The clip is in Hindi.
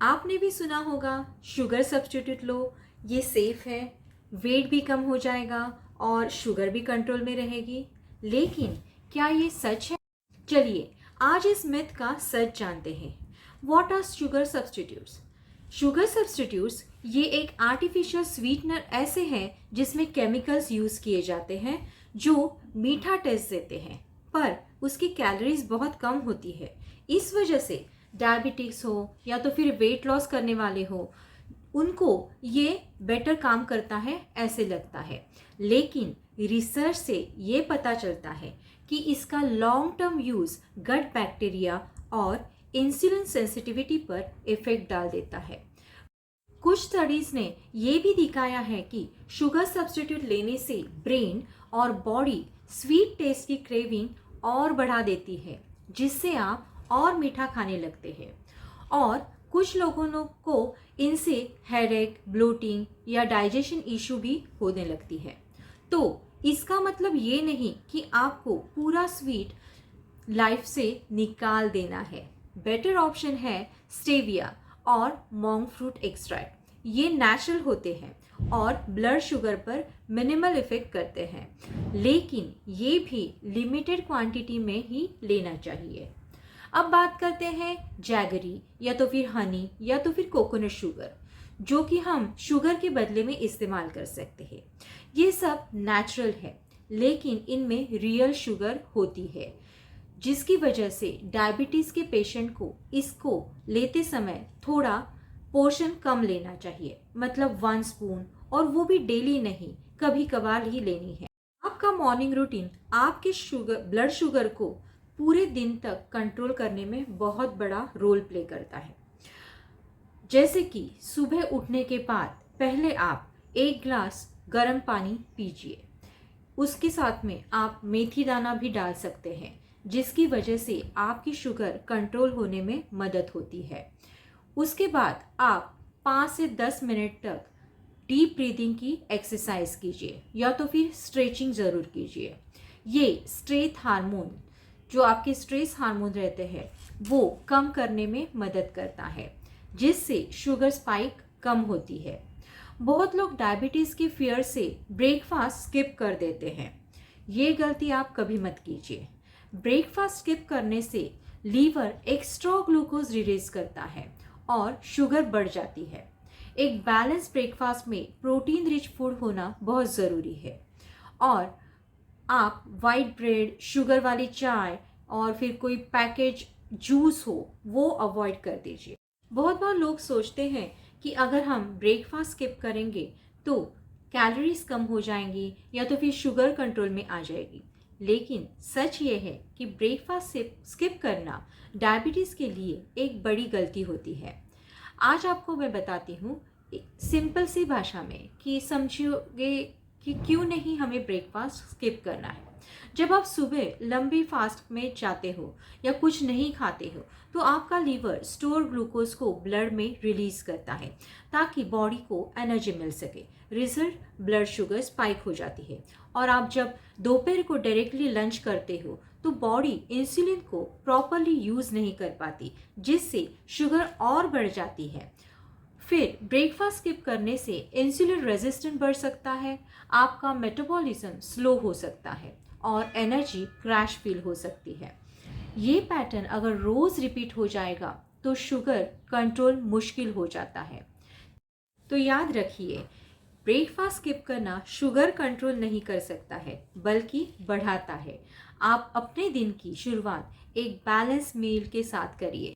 आपने भी सुना होगा शुगर सब्स्टिट्यूट लो, ये सेफ है, वेट भी कम हो जाएगा और शुगर भी कंट्रोल में रहेगी। लेकिन क्या ये सच है? चलिए आज इस मिथ का सच जानते हैं। What are sugar substitutes? Sugar substitutes ये एक आर्टिफिशियल स्वीटनर ऐसे हैं जिसमें केमिकल्स यूज़ किए जाते हैं जो मीठा टेस्ट देते हैं, पर उसकी कैलोरीज बहुत कम होती है। इस वजह से डायबिटिक्स हो या तो फिर वेट लॉस करने वाले हो, उनको ये बेटर काम करता है ऐसे लगता है। लेकिन रिसर्च से ये पता चलता है कि इसका long term use gut bacteria और इंसुलिन सेंसिटिविटी पर इफेक्ट डाल देता है। कुछ स्टडीज ने ये भी दिखाया है कि शुगर सब्स्टिट्यूट लेने से ब्रेन और बॉडी स्वीट टेस्ट की क्रेविंग और बढ़ा देती है, जिससे आप और मीठा खाने लगते हैं। और कुछ लोगों को इनसे हेडेक, ब्लोटिंग या डाइजेशन इशू भी होने लगती है। तो इसका मतलब ये नहीं कि आपको पूरा स्वीट लाइफ से निकाल देना है। बेटर ऑप्शन है स्टेविया और मोंग फ्रूट एक्सट्रैक्ट। ये नेचुरल होते हैं और ब्लड शुगर पर मिनिमल इफेक्ट करते हैं, लेकिन ये भी लिमिटेड क्वांटिटी में ही लेना चाहिए। अब बात करते हैं जैगरी या तो फिर हनी या तो फिर कोकोनट शुगर, जो कि हम शुगर के बदले में इस्तेमाल कर सकते हैं। ये सब नेचुरल है, लेकिन इनमें रियल शुगर होती है, जिसकी वजह से डायबिटीज़ के पेशेंट को इसको लेते समय थोड़ा पोर्शन कम लेना चाहिए, मतलब 1 स्पून, और वो भी डेली नहीं, कभी कभार ही लेनी है। आपका मॉर्निंग रूटीन आपके ब्लड शुगर को पूरे दिन तक कंट्रोल करने में बहुत बड़ा रोल प्ले करता है। जैसे कि सुबह उठने के बाद पहले आप 1 ग्लास गर्म पानी पीजिए। उसके साथ में आप मेथी दाना भी डाल सकते हैं, जिसकी वजह से आपकी शुगर कंट्रोल होने में मदद होती है। उसके बाद आप 5 से 10 मिनट तक डीप ब्रीदिंग की एक्सरसाइज कीजिए या तो फिर स्ट्रेचिंग ज़रूर कीजिए। ये जो आपके स्ट्रेस हार्मोन रहते हैं वो कम करने में मदद करता है, जिससे शुगर स्पाइक कम होती है। बहुत लोग डायबिटीज़ की फियर से ब्रेकफास्ट स्किप कर देते हैं। ये गलती आप कभी मत कीजिए। ब्रेकफास्ट स्किप करने से लीवर एक्स्ट्रा ग्लूकोज रिलीज करता है और शुगर बढ़ जाती है। एक बैलेंस ब्रेकफास्ट में प्रोटीन रिच फूड होना बहुत ज़रूरी है। और आप वाइट ब्रेड, शुगर वाली चाय और फिर कोई पैकेज जूस हो वो अवॉइड कर दीजिए। बहुत बार लोग सोचते हैं कि अगर हम ब्रेकफास्ट स्किप करेंगे तो कैलोरीज कम हो जाएंगी या तो फिर शुगर कंट्रोल में आ जाएगी। लेकिन सच ये है कि ब्रेकफास्ट स्किप करना डायबिटीज़ के लिए एक बड़ी गलती होती है। आज आपको मैं बताती हूँ सिंपल सी भाषा में कि समझोगे कि क्यों नहीं हमें ब्रेकफास्ट स्किप करना है। जब आप सुबह लंबी फास्ट में जाते हो या कुछ नहीं खाते हो तो आपका लीवर स्टोर ग्लूकोज को ब्लड में रिलीज करता है ताकि बॉडी को एनर्जी मिल सके। रिजल्ट ब्लड शुगर स्पाइक हो जाती है। और आप जब दोपहर को डायरेक्टली लंच करते हो तो बॉडी इंसुलिन को प्रॉपरली यूज़ नहीं कर पाती, जिससे शुगर और बढ़ जाती है। फिर ब्रेकफास्ट स्किप करने से इंसुलिन रेजिस्टेंट बढ़ सकता है, आपका मेटाबॉलिज्म स्लो हो सकता है और एनर्जी क्रैश फील हो सकती है। ये पैटर्न अगर रोज़ रिपीट हो जाएगा तो शुगर कंट्रोल मुश्किल हो जाता है। तो याद रखिए, ब्रेकफास्ट स्किप करना शुगर कंट्रोल नहीं कर सकता है, बल्कि बढ़ाता है। आप अपने दिन की शुरुआत एक बैलेंस मील के साथ करिए।